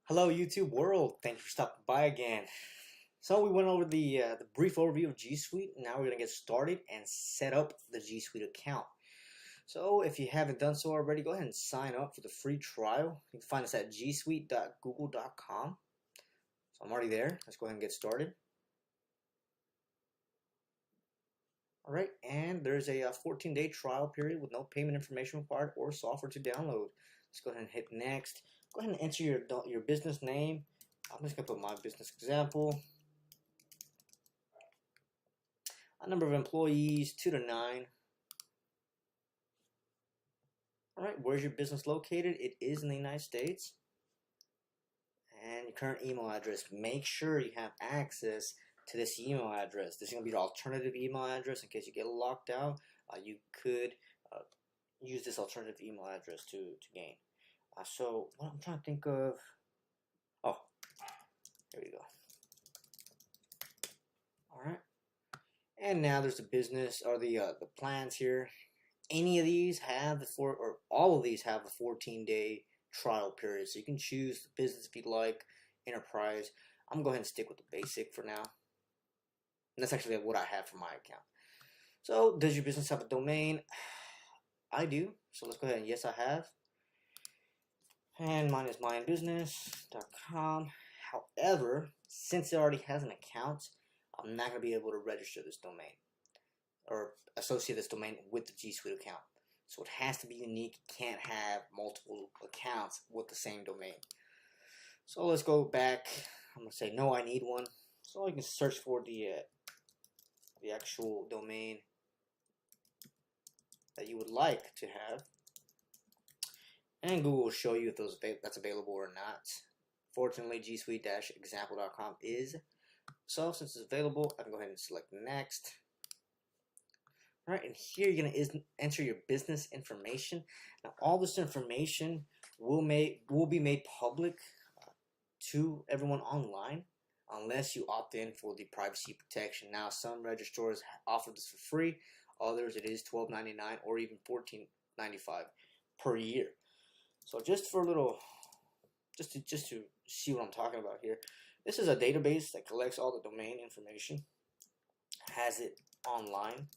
Hello, YouTube world. Thanks for stopping by again. So we went over the brief overview of G Suite. Now we're gonna get started and set up the G Suite account. So if you haven't done so already, go ahead and sign up for the free trial. You can find us at gsuite.google.com. So I'm already there. Let's go ahead and get started. All right, and there's a 14-day trial period with no payment information required or software to download. Let's go ahead and hit next. Go ahead and enter your business name. I'm just gonna put my business example. A number of employees, 2 to 9. All right, where's your business located? It is in the United States. And your current email address. Make sure you have access to this email address. This is going to be your alternative email address in case you get locked out. You could use this alternative email address to gain. So what I'm trying to think of. Oh, there we go. All right. And now there's the business or the plans here. Any of these have or all of these have a 14-day trial period, so you can choose the business if you'd like, enterprise. I'm gonna go ahead and stick with the basic for now. And that's actually what I have for my account. So, does your business have a domain? I do. So let's go ahead and yes, I have. And mine is mindbusiness.com. However, since it already has an account, I'm not gonna be able to register this domain or associate this domain with the G Suite account. So it has to be unique. You can't have multiple accounts with the same domain. So let's go back. I'm gonna say no, I need one. So you can search for the actual domain that you would like to have, and Google will show you if that's available or not. Fortunately, G Suite-example.com is. So since it's available, I can go ahead and select next. All right, and here you're going to enter your business information. Now, all this information will be made public to everyone online unless you opt in for the privacy protection. Now, some registrars offer this for free. Others, it is $12.99 or even $14.95 per year. So just for a little, just to see what I'm talking about here, this is a database that collects all the domain information, has it online.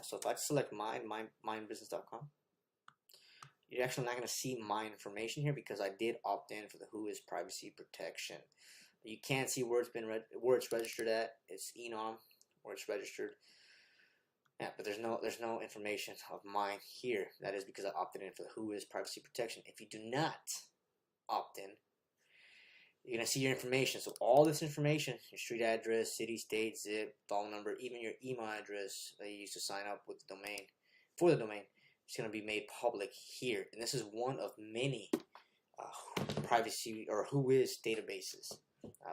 So if I select mindbusiness.com, you're actually not going to see my information here because I did opt in for the WHOIS privacy protection. You can't see where it's registered at. It's enom where it's registered. Yeah, but there's no information of mine here. That is because I opted in for the WHOIS privacy protection. If you do not opt in, you're going to see your information. So all this information, your street address, city, state, zip, phone number, even your email address that you used to sign up with the domain, for the domain, it's going to be made public here. And this is one of many privacy or WHOIS databases.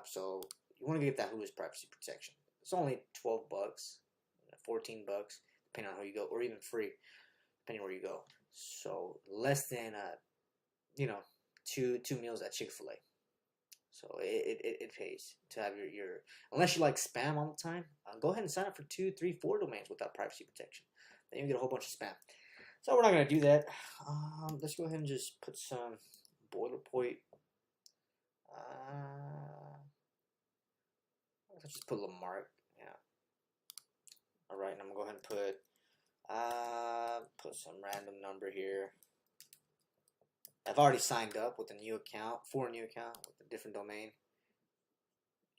So you want to get that WHOIS privacy protection. It's only $12, $14, depending on who you go, or even free, depending on where you go. So less than two meals at Chick-fil-A. So it pays to have your unless you like spam all the time, go ahead and sign up for 2, 3, 4 domains without privacy protection. Then you get a whole bunch of spam. So we're not going to do that. Let's go ahead and just put some boilerplate. Let's just put Lamarck. Yeah. All right, and I'm going to go ahead and put some random number here. I've already signed up with a new account, for a new account with a different domain.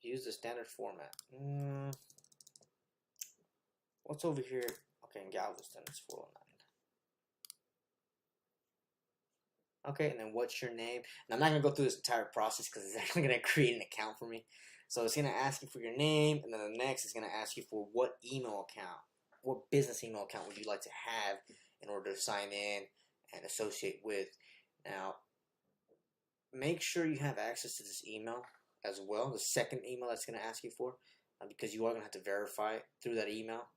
Use the standard format. What's over here? Okay, in Galveston, it's 409. Okay, and then what's your name? And I'm not going to go through this entire process because it's actually going to create an account for me. So it's going to ask you for your name, and then the next is going to ask you for what email account, what business email account would you like to have in order to sign in and associate with. Now, make sure you have access to this email as well, the second email that's going to ask you for, because you are going to have to verify through that email.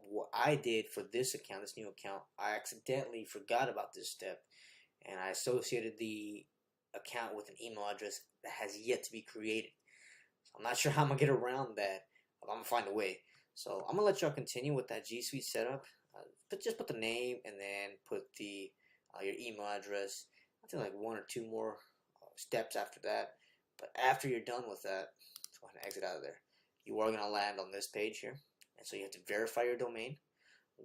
What I did for this account, this new account, I accidentally forgot about this step, and I associated the account with an email address that has yet to be created. So I'm not sure how I'm going to get around that, but I'm going to find a way. So I'm going to let y'all continue with that G Suite setup. But just put the name and then put the your email address. I think like 1 or 2 more steps after that. But after you're done with that, let's go ahead and exit out of there. You are going to land on this page here. And so you have to verify your domain.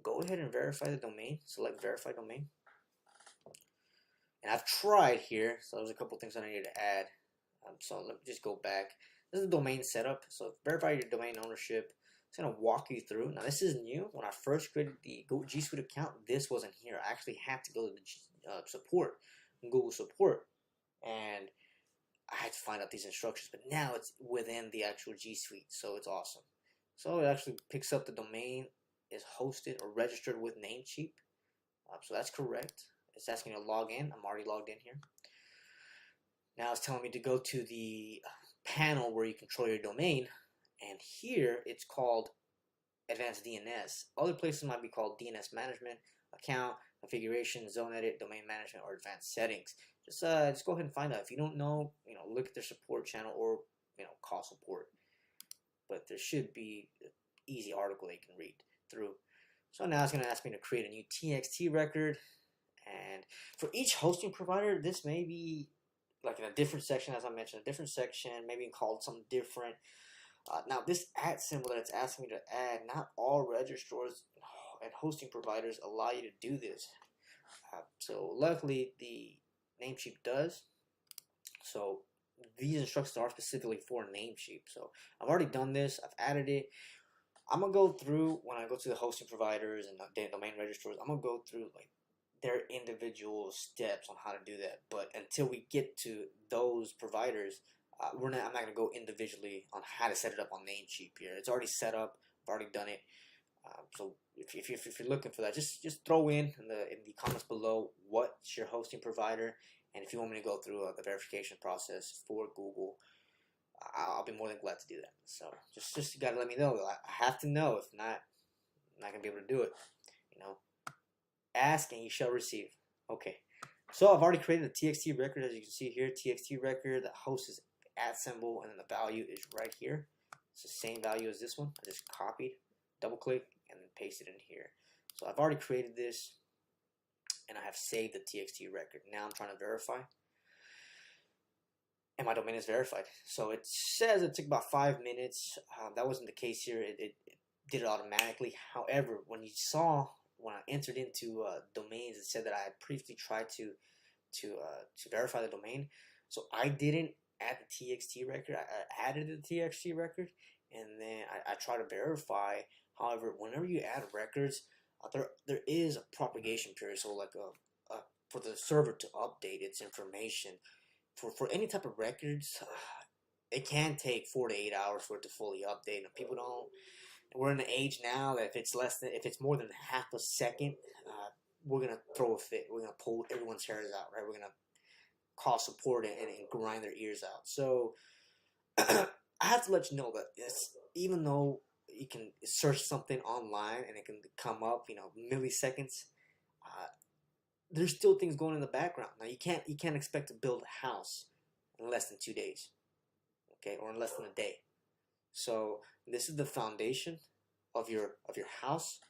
Go ahead and verify the domain. Select verify domain. And I've tried here, so there's a couple things I needed to add. So let me just go back. This is the domain setup. So verify your domain ownership. It's going to walk you through. Now this is new. When I first created the G Suite account, this wasn't here. I actually had to go to the support, Google support, and I had to find out these instructions. But now it's within the actual G Suite, so it's awesome. So it actually picks up the domain is hosted or registered with Namecheap. So that's correct. It's asking me to log in. I'm already logged in here. Now it's telling me to go to the panel where you control your domain. And here it's called Advanced DNS. Other places might be called DNS Management, Account, Configuration, Zone Edit, Domain Management, or Advanced Settings. Just go ahead and find out. If you don't know, look at their support channel or, call support. But there should be an easy article you can read through. So now it's going to ask me to create a new TXT record. And for each hosting provider, this may be like in a different section, as I mentioned, a different section, maybe called something different. Now, this @ symbol that it's asking me to add, not all registrars and hosting providers allow you to do this. So luckily, the Namecheap does. So these instructions are specifically for Namecheap. So I've already done this. I've added it. I'm going to go through, when I go to the hosting providers and the domain registrars, I'm going to go through like their individual steps on how to do that. But until we get to those providers, I'm not going to go individually on how to set it up on Namecheap here. It's already set up. I've already done it. So if you're looking for that, just throw in the comments below what's your hosting provider, and if you want me to go through the verification process for Google, I'll be more than glad to do that. So just you gotta let me know. I have to know. If not, I'm not gonna be able to do it. Ask and you shall receive. Okay. So I've already created a TXT record, as you can see here. TXT record. The host is @ symbol, and then the value is right here. It's the same value as this one. I just copied, double click, and then paste it in here. So I've already created this, and I have saved the TXT record. Now I'm trying to verify, and my domain is verified. So it says it took about 5 minutes. That wasn't the case here. It did it automatically. However, when I entered into domains, it said that I had previously tried to verify the domain. So I didn't add the TXT record. I added the TXT record, and then I tried to verify. However, whenever you add records, there is a propagation period. So like for the server to update its information for any type of records, it can take 4 to 8 hours for it to fully update. And people don't. We're in an age now that if it's more than half a second, we're gonna throw a fit. We're gonna pull everyone's hairs out, right? We're gonna call support and grind their ears out. So I have to let you know that even though you can search something online and it can come up, milliseconds, there's still things going in the background. Now you can't expect to build a house in less than 2 days, okay, or in less than a day. So this is the foundation of your house,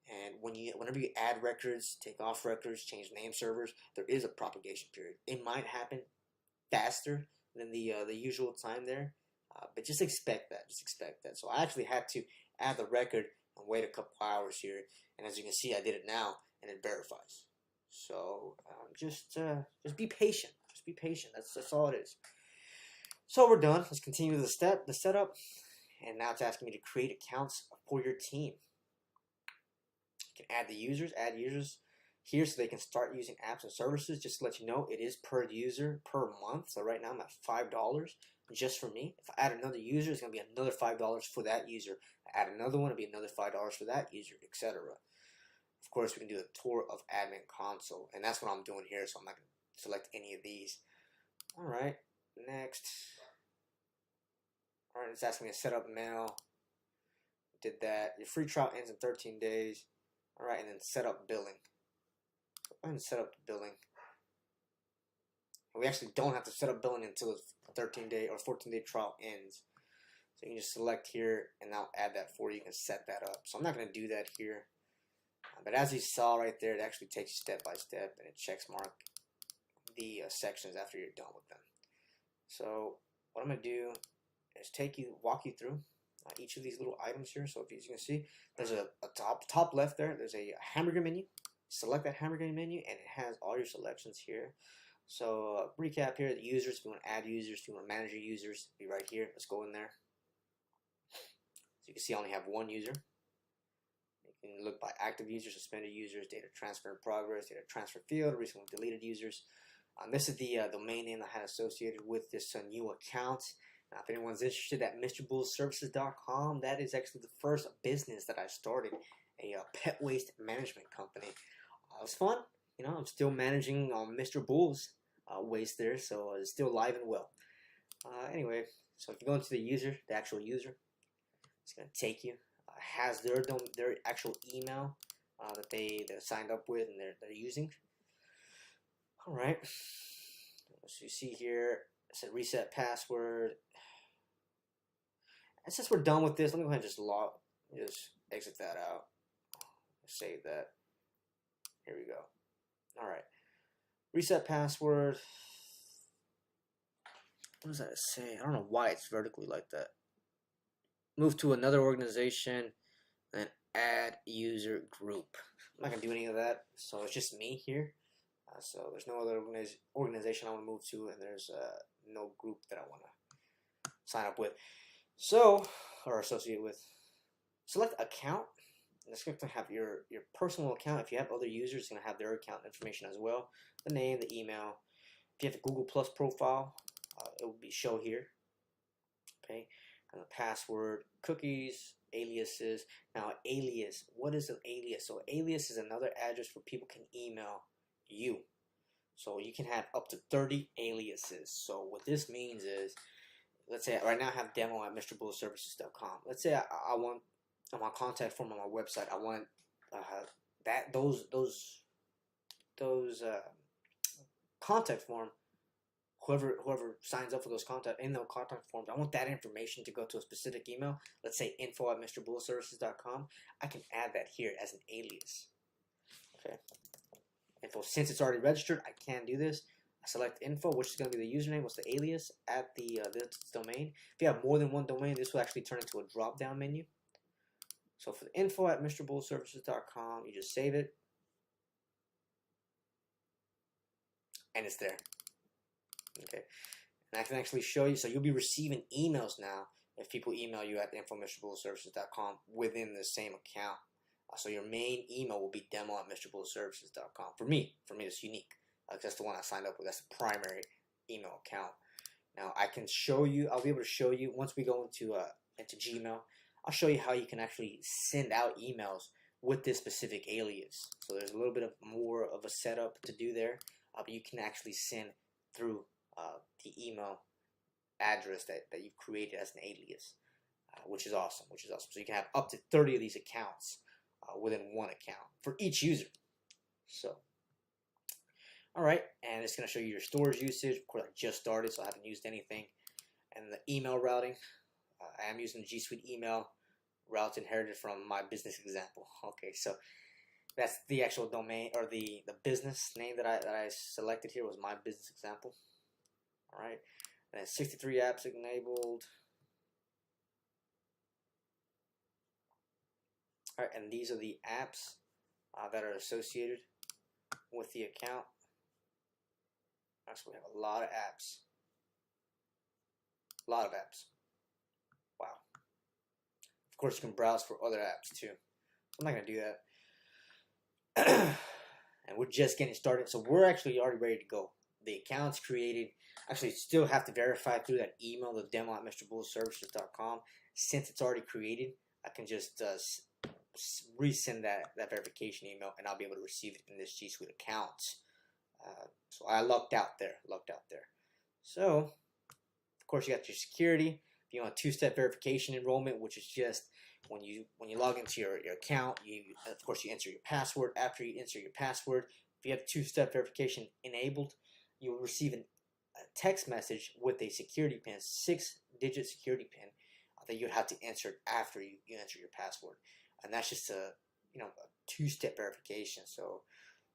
and whenever you add records, take off records, change name servers, there is a propagation period. It might happen faster than the usual time there, but just expect that. So I actually had to add the record and wait a couple hours here, and as you can see, I did it now, and it verifies. So just be patient. Just be patient. That's all it is. So we're done. Let's continue the setup. And now it's asking me to create accounts for your team. You can add users here so they can start using apps and services. Just to let you know, it is per user per month. So right now I'm at $5 just for me. If I add another user, it's going to be another $5 for that user. I add another one, it'll be another $5 for that user, etc. Of course, we can do a tour of admin console, and that's what I'm doing here. So I'm not going to select any of these. All right, next. Alright, it's asking me to set up mail. Did that. Your free trial ends in 13 days. Alright, and then set up billing. Go ahead and set up the billing. We actually don't have to set up billing until the 13-day or 14-day trial ends. So you can just select here, and I'll add that for you. You can set that up. So I'm not going to do that here. But as you saw right there, it actually takes you step by step, and it checks mark the sections after you're done with them. So what I'm gonna do is walk you through each of these little items here. So if you can see, there's a top left there. There's a hamburger menu. Select that hamburger menu, and it has all your selections here. So recap here: the users. If you want to add users, if you want to manage your users, be right here. Let's go in there. So you can see I only have one user. You can look by active users, suspended users, data transfer in progress, data transfer field, recently deleted users. This is the domain name I had associated with this new account. Now, if anyone's interested, at MrBullServices.com, that is actually the first business that I started, a pet waste management company. It was fun. You know, I'm still managing Mr. Bull's waste there, so it's still alive and well. Anyway, so if you go into the user, the actual user, it's going to take you. Has their actual email that they signed up with and they're using. All right. So you see here, it said reset password. And since we're done with this, let me go ahead and just exit that out. Save that. Here we go. All right. Reset password. What does that say? I don't know why it's vertically like that. Move to another organization, then add user group. I'm not going to do any of that, so it's just me here. So there's no other organization I want to move to, and there's no group that I want to sign up with. So, or associate with. Select account. And it's going to have your personal account. If you have other users, it's going to have their account information as well. The name, the email. If you have a Google Plus profile, it will be show here. Okay. And the password, cookies, aliases. Now, alias. What is an alias? So, alias is another address where people can email you. So, you can have up to 30 aliases. So, what this means is, let's say right now I have demo at MrBullServices.com. Let's say I want on my contact form on my website, I want those contact form. Whoever signs up for those contact forms, I want that information to go to a specific email. Let's say info@MrBullServices.com. I can add that here as an alias. Okay. Info, since it's already registered, I can do this. I select info, which is going to be the username. What's the alias at the this domain? If you have more than one domain, this will actually turn into a drop-down menu. So for the info@MrBullServices.com, you just save it, and it's there. Okay, and I can actually show you. So you'll be receiving emails now if people email you at info@MrBullServices.com within the same account. So your main email will be demo@MrBullServices.com. For me, it's unique. That's the one I signed up with. That's the primary email account. Now I can show you. I'll be able to show you once we go into Gmail. I'll show you how you can actually send out emails with this specific alias. So there's a little bit of more of a setup to do there, but you can actually send through the email address that you've created as an alias, which is awesome. So you can have up to 30 of these accounts within one account for each user. So, all right, and it's going to show you your storage usage. Of course, I just started, so I haven't used anything. And the email routing, I am using the G Suite email routes inherited from my business example. Okay, so that's the actual domain, or the business name that I selected here was my business example. All right, and then 63 apps enabled. All right, and these are the apps that are associated with the account. So we have a lot of apps. Wow. Of course, you can browse for other apps too. I'm not going to do that. And we're just getting started. So we're actually already ready to go. The account's created. Actually, still have to verify through that email, the demo@MrBullServices.com. Since it's already created, I can just resend that verification email, and I'll be able to receive it in this G Suite account. So I lucked out there. So, of course, you got your security. If you want two-step verification enrollment, which is just when you log into your account, of course you enter your password. After you enter your password, if you have two-step verification enabled, you will receive a text message with a security pin, 6-digit security pin that you would have to enter after you enter your password, and that's just a two-step verification. So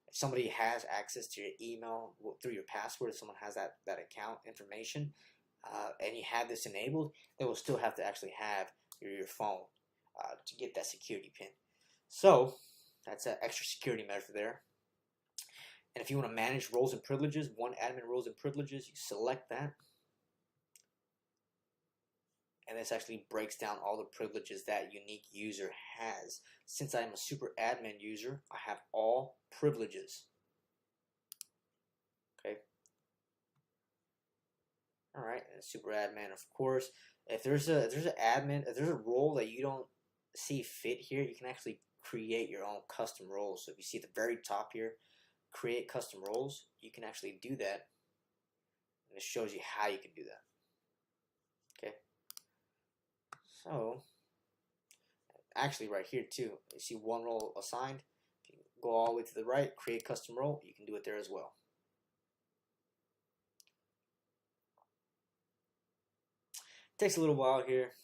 if somebody has access to your email through your password, if someone has that account information, and you have this enabled, they will still have to actually have your phone to get that security pin. So that's an extra security measure there. And if you want to manage roles and privileges, one admin roles and privileges, you select that. And this actually breaks down all the privileges that unique user has. Since I'm a super admin user, I have all privileges. Okay. All right, and super admin, of course. If there's an admin, if there's a role that you don't see fit here, you can actually create your own custom roles. So if you see at the very top here, create custom roles, you can actually do that. And it shows you how you can do that. Okay. So actually right here too, you see one role assigned. If you go all the way to the right, create custom role, you can do it there as well. Takes a little while here.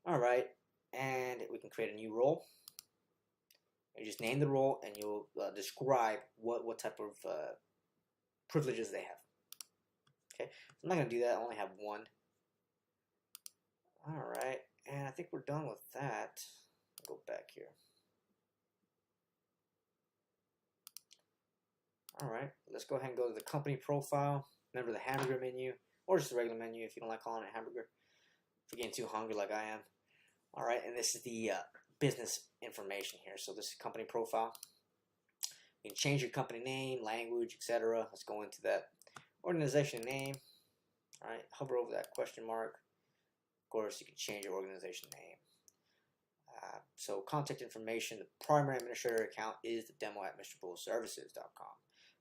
All right, and we can create a new role. You just name the role, and you'll describe what type of privileges they have. Okay, I'm not gonna do that. I only have one. All right, and I think we're done with that. I'll go back here. All right, let's go ahead and go to the company profile. Remember the hamburger menu, or just the regular menu if you don't like calling it hamburger. If you're getting too hungry like I am. All right, and this is the business information here. So this is company profile. You can change your company name, language, etc. Let's go into that. Organization name. All right, hover over that question mark. Of course, you can change your organization name. So contact information, the primary administrator account is the demo@mrbullservices.com.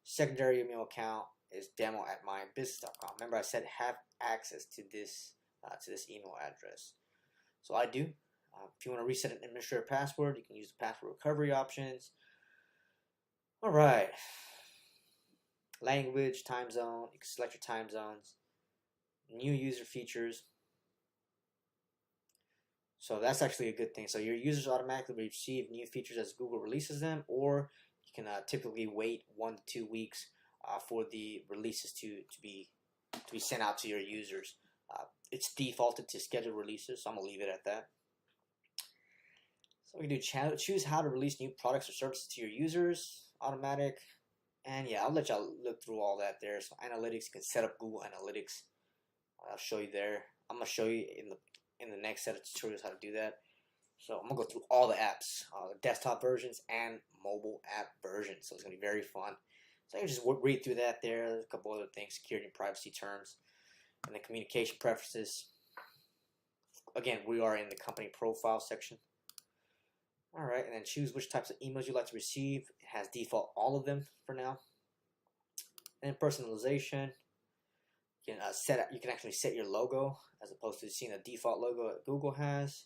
Secondary email account is demo@mybusiness.com. Remember, I said have access to this email address. So I do. If you want to reset an administrator password, you can use the password recovery options. All right. Language, time zone. You can select your time zones. New user features. So that's actually a good thing. So your users automatically receive new features as Google releases them, or you can typically wait 1 to 2 weeks for the releases to be sent out to your users. It's defaulted to scheduled releases, so I'm gonna leave it at that. So we can do choose how to release new products or services to your users, automatic, and yeah, I'll let y'all look through all that there. So analytics, you can set up Google Analytics. I'll show you there. I'm gonna show you in the next set of tutorials how to do that. So I'm gonna go through all the apps, the desktop versions and mobile app versions. So it's gonna be very fun. So I can just read through that there. There's a couple other things, security and privacy terms, and the communication preferences. Again, we are in the company profile section. All right, and then choose which types of emails you'd like to receive. It has default all of them for now. And personalization. You can actually set your logo as opposed to seeing a default logo that Google has.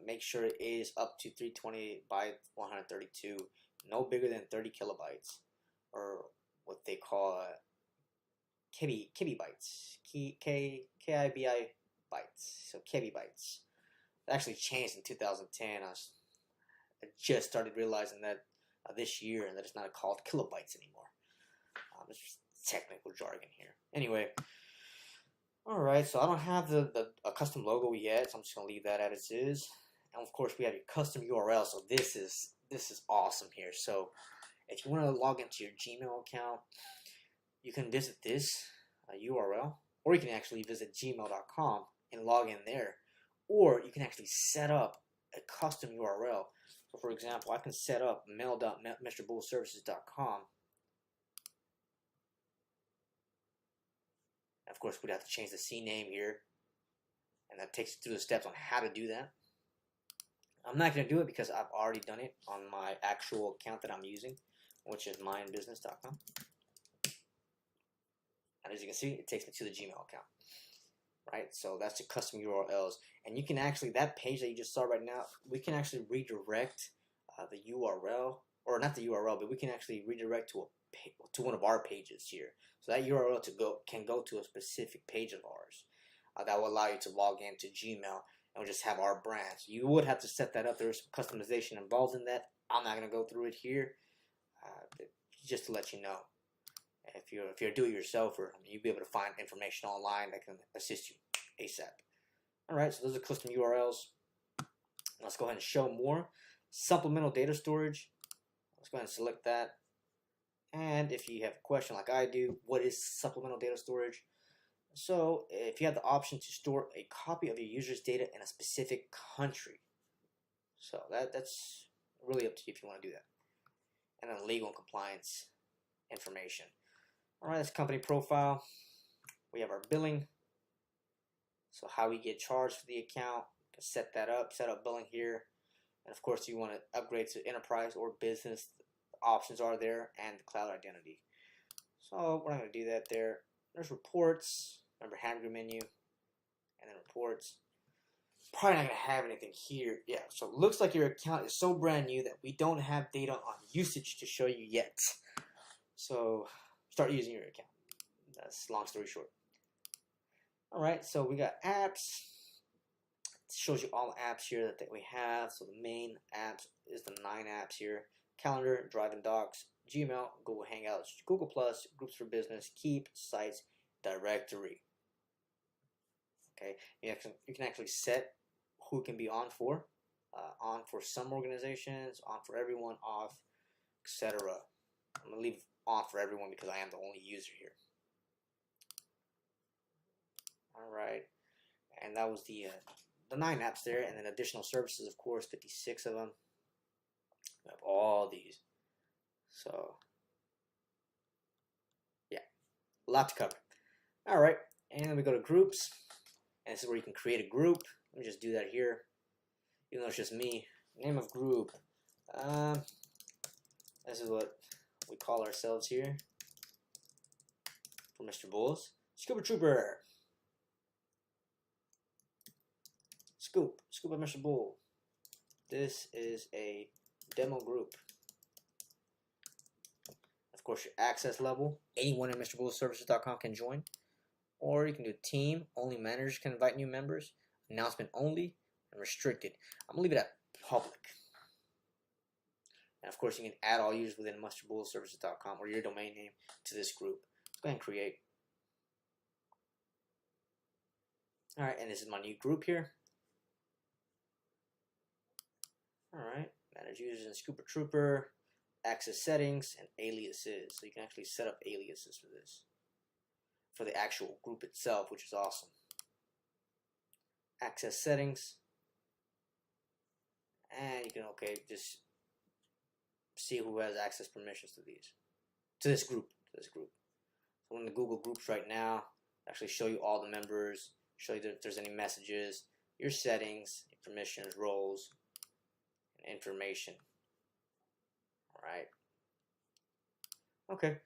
Make sure it is up to 320 by 132, no bigger than 30 kilobytes, or what they call KB bytes, KIBI bytes. So KB bytes. It actually changed in 2010. I just started realizing that this year, and that it's not called kilobytes anymore. It's just technical jargon here. Anyway, all right. So I don't have a custom logo yet, so I'm just gonna leave that as is. And of course, we have your custom URL. So this is awesome here. So if you want to log into your Gmail account, you can visit this URL, or you can actually visit gmail.com and log in there, or you can actually set up a custom URL. So for example, I can set up mail.mrbullservices.com. Of course, we'd have to change the CNAME here, and that takes you through the steps on how to do that. I'm not going to do it because I've already done it on my actual account that I'm using, which is myinbusiness.com. And as you can see, it takes me to the Gmail account. Right, so that's the custom URLs, and you can actually, that page that you just saw right now, we can actually redirect the URL, or not the URL, but we can actually redirect to one of our pages here. So that URL can go to a specific page of ours that will allow you to log into Gmail, and we'll just have our brand. So you would have to set that up. There's some customization involved in that. I'm not going to go through it here, just to let you know. If you're a do-it-yourselfer, I mean, you'll be able to find information online that can assist you ASAP. All right, so those are custom URLs. Let's go ahead and show more. Supplemental data storage. Let's go ahead and select that. And if you have a question like I do, what is supplemental data storage? So if you have the option to store a copy of your user's data in a specific country. So that's really up to you if you want to do that. And then legal and compliance information. All right, that's company profile. We have our billing. So how we get charged for the account. Set that up, set up billing here. And of course, you want to upgrade to enterprise or business. The options are there, and the cloud identity. So we're not going to do that there. There's reports. Remember, hamburger menu, and then reports. Probably not going to have anything here. Yeah, so it looks like your account is so brand new that we don't have data on usage to show you yet. So start using your account. That's long story short. All right, so we got apps. It shows you all the apps here that we have. So the main apps is the 9 apps here. Calendar, Drive and Docs, Gmail, Google Hangouts, Google+, Groups for Business, Keep, Sites, Directory. Okay, you can actually set who can be on for some organizations, on for everyone, off, etc. I'm going to leave on for everyone because I am the only user here. All right, and that was the 9 apps there, and then additional services, of course, 56 of them. We have all these. So, yeah, a lot to cover. All right, and then we go to groups, and this is where you can create a group. Let me just do that here, even though it's just me. Name of group. This is what we call ourselves here for Mr. Bulls. Scuba Trooper. Scuba Mr. Bull. This is a demo group. Of course, your access level. Anyone in MrBullServices.com can join. Or you can do team. Only managers can invite new members. Announcement only. And restricted. I'm going to leave it at public. And of course, you can add all users within MrBullServices.com or your domain name to this group. Let's go ahead and create. Alright, and this is my new group here. Alright, manage users in Scuba Trooper, access settings, and aliases. So you can actually set up aliases for this. For the actual group itself, which is awesome. Access settings. And you can, just see who has access permissions to these. To this group. So in the Google Groups right now, actually show you all the members, show you if there's any messages, your settings, your permissions, roles, information. Alright. Okay.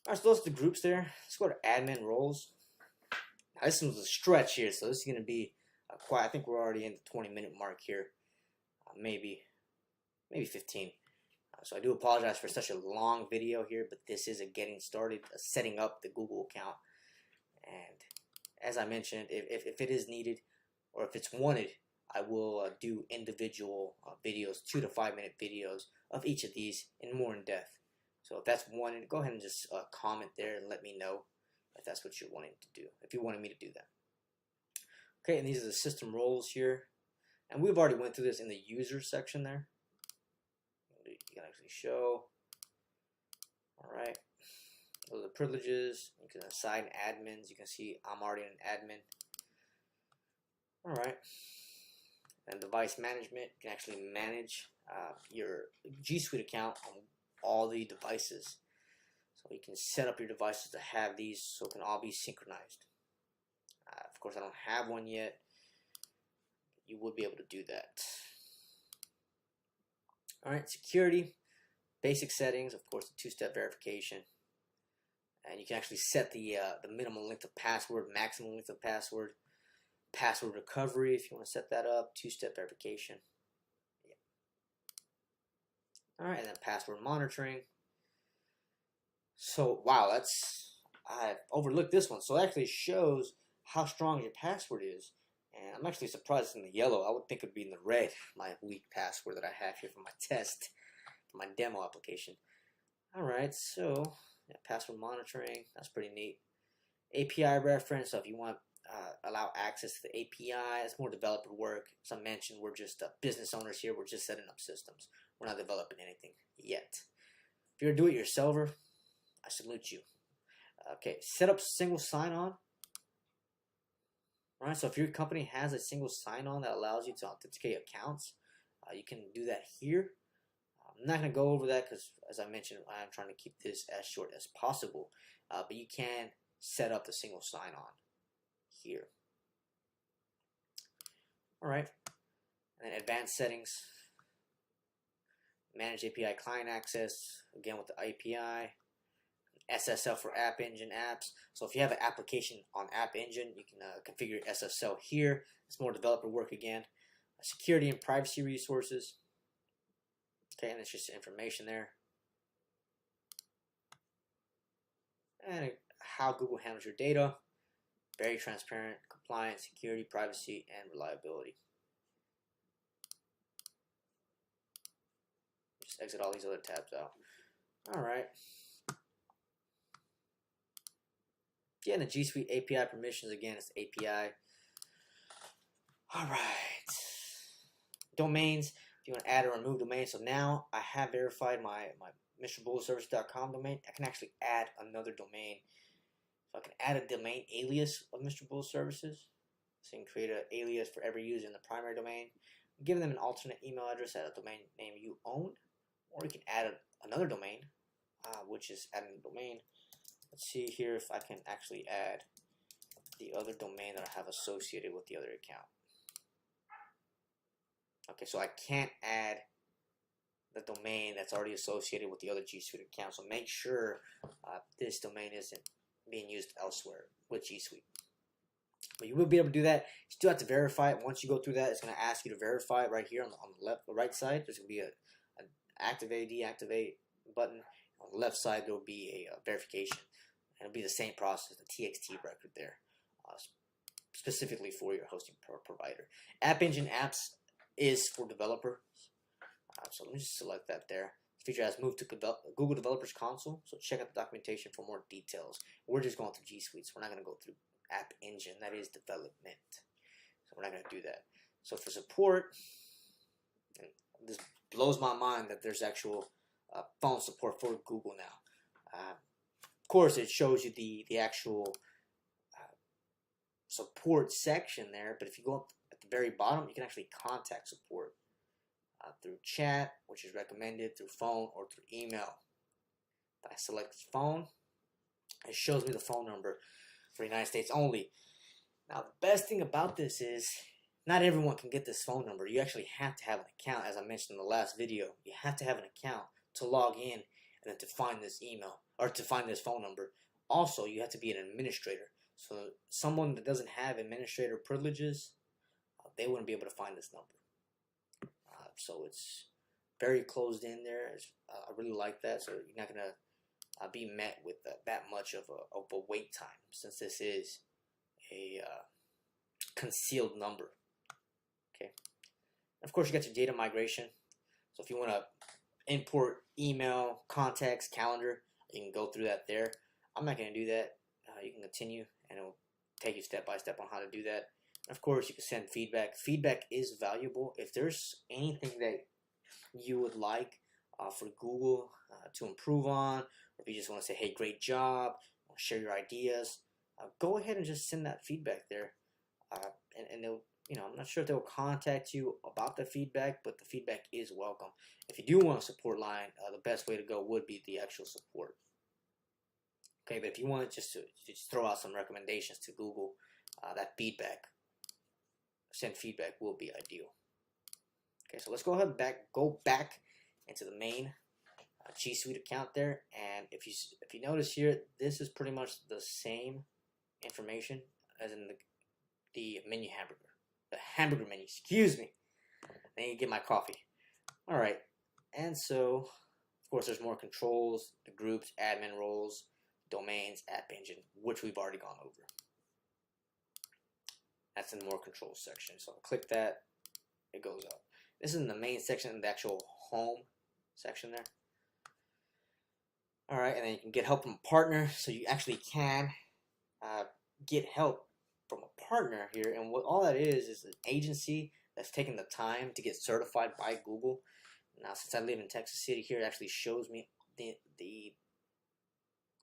Alright, so those are the groups there. Let's go to admin roles. Now, this one's a stretch here, so this is going to be quiet. I think we're already in the 20-minute mark here. Maybe 15. So I do apologize for such a long video here, but this is a getting started, setting up the Google account. And as I mentioned, if it is needed or if it's wanted, I will do individual videos, 2 to 5 minute videos of each of these in more in depth. So if that's wanted, go ahead and just comment there and let me know if that's what you're wanting to do, if you wanted me to do that. Okay, and these are the system roles here. And we've already went through this in the user section there. You can actually show. Alright. Those are the privileges. You can assign admins. You can see I'm already an admin. Alright. And device management. You can actually manage your G Suite account on all the devices. So you can set up your devices to have these so it can all be synchronized. Of course, I don't have one yet. You will be able to do that. Alright, security. Basic settings, of course, the 2-step verification. And you can actually set the minimum length of password, maximum length of password. Password recovery, if you want to set that up. 2-step verification. Yeah. Alright, and then password monitoring. So, wow, I overlooked this one. So it actually shows how strong your password is. And I'm actually surprised it's in the yellow. I would think it would be in the red, my weak password that I have here for my test, for my demo application. Alright, so Yeah, password monitoring, that's pretty neat. API reference, so if you want allow access to the API, it's more developer work. As I mentioned, we're just business owners here. We're just setting up systems. We're not developing anything yet. If you're a do-it-yourselfer, I salute you. Okay, set up single sign-on. All right, so if your company has a single sign-on that allows you to authenticate accounts, you can do that here. I'm not going to go over that because, as I mentioned, I'm trying to keep this as short as possible. But you can set up the single sign-on here. All right, and then advanced settings. Manage API client access, again with the API. SSL for App Engine apps. So if you have an application on App Engine, you can configure SSL here. It's more developer work again. Security and privacy resources. Okay, and it's just information there. And how Google handles your data. Very transparent, compliant, security, privacy, and reliability. Just exit all these other tabs out. All right. Yeah, and the G Suite API permissions, again, it's API. All right. Domains, if you want to add or remove domains. So now I have verified my MrBullService.com domain. I can actually add another domain. So I can add a domain alias of Mr. Bull Services. So you can create an alias for every user in the primary domain. Give them an alternate email address at a domain name you own. Or you can add another domain, which is adding a domain. Let's see here if I can actually add the other domain that I have associated with the other account. Okay, so I can't add the domain that's already associated with the other G Suite account. So make sure this domain isn't being used elsewhere with G Suite. But you will be able to do that. You still have to verify it. Once you go through that, it's going to ask you to verify it right here on the left, the right side. There's going to be an activate, deactivate button. On the left side, there will be a verification. And it'll be the same process, the TXT record there, specifically for your hosting provider. App Engine Apps is for developers. So let me just select that there. This feature has moved to Google Developers Console, so check out the documentation for more details. We're just going through G Suite, so we're not going to go through App Engine. That is development. So we're not going to do that. So for support, this blows my mind that there's actual phone support for Google now. Of course, it shows you the actual support section there, but if you go up at the very bottom, you can actually contact support through chat, which is recommended, through phone, or through email. If I select phone, it shows me the phone number for the United States only. Now, the best thing about this is not everyone can get this phone number. You actually have to have an account, as I mentioned in the last video. You have to have an account to log in and then to find this email, or to find this phone number. Also, you have to be an administrator. So someone that doesn't have administrator privileges, they wouldn't be able to find this number. So it's very closed in there. I really like that. So you're not going to be met with that much of a wait time, since this is a concealed number. Okay. And of course, you got your data migration. So if you want to import email, contacts, calendar, you can go through that there. I'm not going to do that. You can continue, and it will take you step by step on how to do that. Of course, you can send feedback. Feedback is valuable. If there's anything that you would like for Google to improve on, or if you just want to say, hey, great job, or share your ideas, go ahead and just send that feedback there. And they'll, I'm not sure if they'll contact you about the feedback, but the feedback is welcome. If you do want a support line, the best way to go would be the actual support. Okay, but if you want just to throw out some recommendations to Google, that feedback, send feedback will be ideal. Okay, so let's go ahead and go back into the main G Suite account there, and if you notice here, this is pretty much the same information as in the menu hamburger, the hamburger menu. Excuse me. I need to get my coffee. All right, and so of course there's more controls, the groups, admin roles, domains, App Engine, which we've already gone over. That's in the more controls section. So I'll click that, it goes up. This is in the main section, the actual home section there. All right, and then you can get help from a partner, so you actually can get help from a partner here. And what all that is an agency that's taking the time to get certified by Google. Now, since I live in Texas City here, it actually shows me the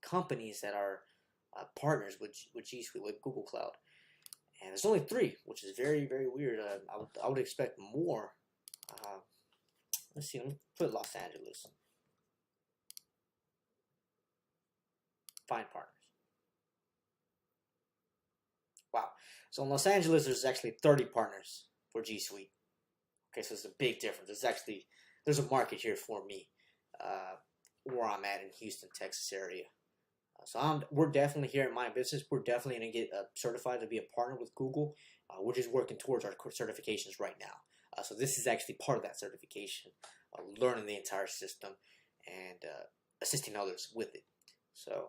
companies that are partners with G Suite, with Google Cloud. And there's only 3, which is very, very weird. I would expect more. Let's see, let me put Los Angeles. Find partners. Wow. So in Los Angeles, there's actually 30 partners for G Suite. Okay, so it's a big difference. There's a market here for me, where I'm at in Houston, Texas area. So we're definitely here in my business. We're definitely going to get certified to be a partner with Google. We're just working towards our certifications right now. So this is actually part of that certification, learning the entire system and assisting others with it. So,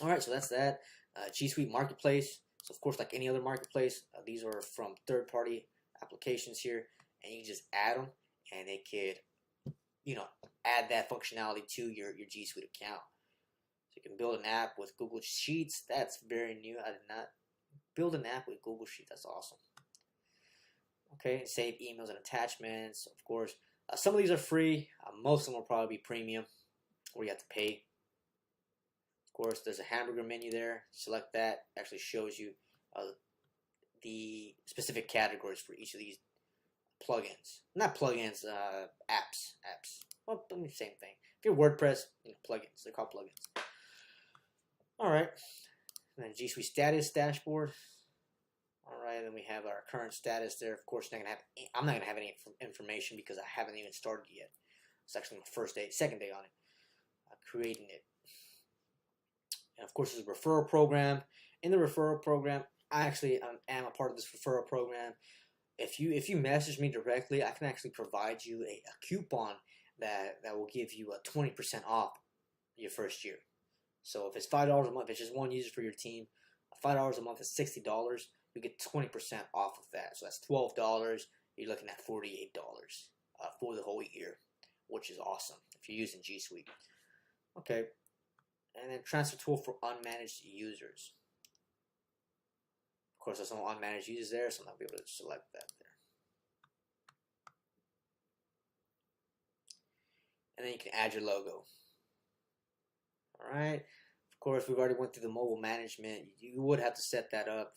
all right, so that's that. G Suite Marketplace. So of course, like any other marketplace, these are from third-party applications here, and you can just add them, and they could, add that functionality to your G Suite account. So you can build an app with Google Sheets. That's very new. I did not build an app with Google Sheets. That's awesome. Okay, save emails and attachments. Of course, some of these are free. Most of them will probably be premium, where you have to pay. Of course, there's a hamburger menu there. Select that. It actually shows you the specific categories for each of these plugins. Not plugins, apps. Well, same thing. If you're WordPress, plugins. They're called plugins. All right. And then G Suite status dashboard. All right. Then we have our current status there. Of course, I'm not gonna have any information because I haven't even started yet. It's actually my second day on it, creating it. And of course, there's a referral program. In the referral program, I actually am a part of this referral program. If you message me directly, I can actually provide you a coupon that will give you a 20% off your first year. So if it's $5 a month, if it's just one user for your team, $5 a month is $60. You get 20% off of that. So that's $12. You're looking at $48 for the whole year, which is awesome if you're using G Suite. Okay, and then transfer tool for unmanaged users. Of course, there's no unmanaged users there, so I'm not going to be able to select that there. And then you can add your logo. All right. Of course, we've already went through the mobile management. You would have to set that up.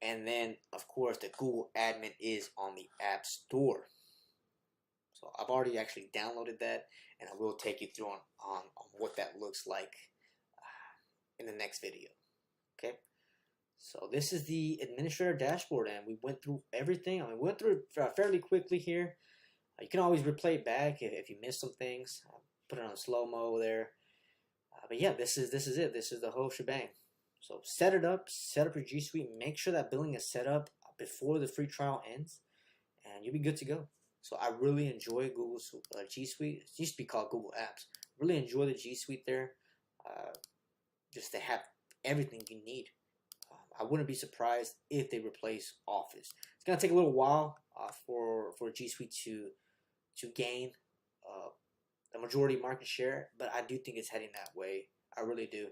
And then, of course, the Google admin is on the App Store. So I've already actually downloaded that, and I will take you through on what that looks like in the next video. Okay. So this is the administrator dashboard, and we went through everything. We went through it fairly quickly here. You can always replay it back if you missed some things. Put it on slow-mo there. But yeah, this is it. This is the whole shebang. So set up your G Suite. Make sure that billing is set up before the free trial ends, and you'll be good to go. So I really enjoy Google G Suite. It used to be called Google Apps. Really enjoy the G Suite there. Just to have everything you need. I wouldn't be surprised if they replace Office. It's gonna take a little while for G Suite to gain the majority market share, but I do think it's heading that way. I really do.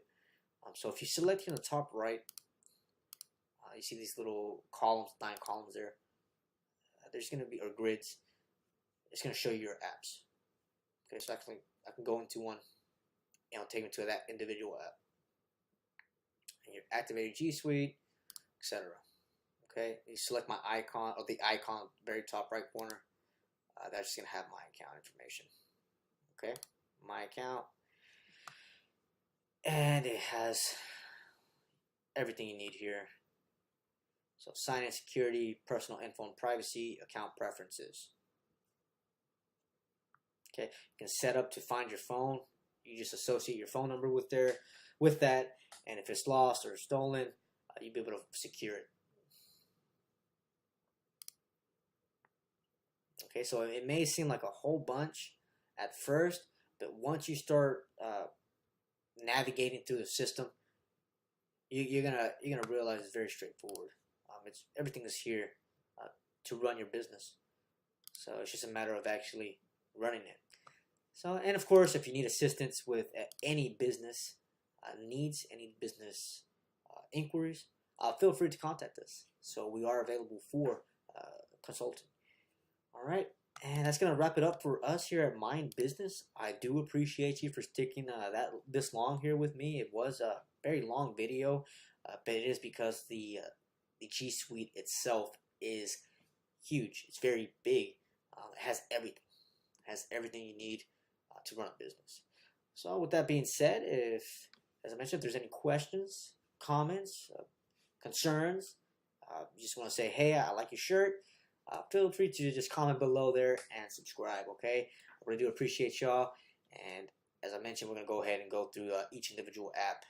So if you select here in the top right, you see these little columns, 9 columns there. There's going to be, or grids. It's going to show you your apps. Okay, so I can go into one, and it'll take me to that individual app. And you activate G Suite, etc. Okay, you select my icon, or the icon very top right corner. That's just going to have my account information. Okay, my account. And it has everything you need here. So sign-in, security, personal info and privacy, account preferences. Okay, you can set up to find your phone. You just associate your phone number with that, and if it's lost or stolen, you'll be able to secure it. Okay, so it may seem like a whole bunch at first, but once you start navigating through the system, you're gonna realize it's very straightforward. Everything is here to run your business, so it's just a matter of actually running it. So, and of course, if you need assistance with any business needs, any business inquiries, feel free to contact us. So we are available for consulting. All right, and that's gonna wrap it up for us here at Mind Business. I do appreciate you for sticking this long here with me. It was a very long video, but it is because the G Suite itself is huge. It's very big. It has everything. It has everything you need to run a business. So with that being said, if, as I mentioned, if there's any questions, comments, concerns, you just want to say, hey, I like your shirt, feel free to just comment below there and subscribe, okay? I really do appreciate y'all. And as I mentioned, we're going to go ahead and go through each individual app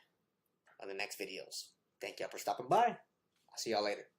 on the next videos. Thank y'all for stopping by. I'll see y'all later.